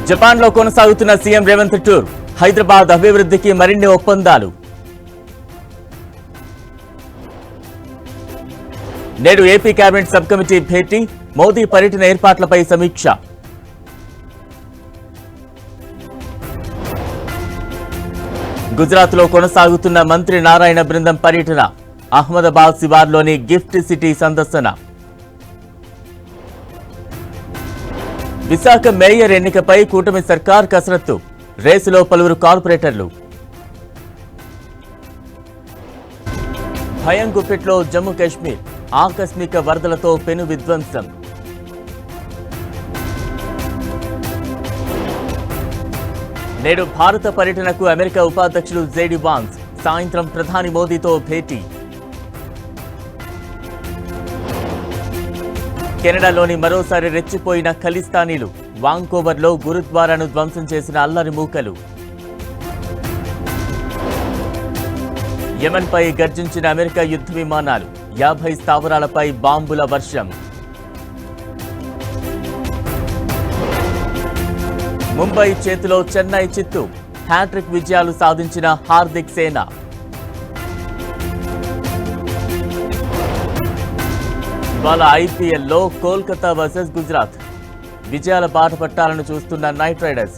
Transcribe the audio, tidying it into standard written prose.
జపాన్లో కొనసాగుతున్న CM Revanth tour. Hyderabad అభివృద్ధికి మరిన్ని ఒప్పందాలు. నేడు ఏపీ కేబినెట్ సబ్ కమిటీ భేటీ. మోదీ పర్యటన ఏర్పాట్లపై సమీక్ష. గుజరాత్లో కొనసాగుతున్న మంత్రి నారాయణ బృందం పర్యటన. అహ్మదాబాద్ శివార్లోని గిఫ్ట్ సిటీ సందర్శన. విశాఖ మేయర్ ఎన్నికపై కూటమి సర్కార్ కసరత్తు. రేసులో పలువురు కార్పొరేటర్లు. భయం గుప్పెట్లో జమ్మూ కాశ్మీర్. ఆకస్మిక వరదలతో పెను విధ్వంసం. నేడు భారత పర్యటనకు అమెరికా ఉపాధ్యక్షులు జేడీ వాన్స్. సాయంత్రం ప్రధాని మోదీతో భేటీ. కెనడాలోని మరోసారి రెచ్చిపోయిన ఖలిస్తానీలు. వాంకోవర్లో గురుద్వారాను ధ్వంసం చేసిన అల్లరి మూకలు. యెమెన్పై గర్జించిన అమెరికా యుద్ధ విమానాలు. 50 స్థావరాలపై బాంబుల వర్షం. ముంబై చేతిలో చెన్నై చిత్తు. హ్యాట్రిక్ విజయాలు సాధించిన హార్దిక్ సేన. ఇవాళ ఐపీఎల్లో కోల్కతా వర్సెస్ గుజరాత్. విజయాల బాట పట్టాలను చూస్తున్న నైట్ రైడర్స్.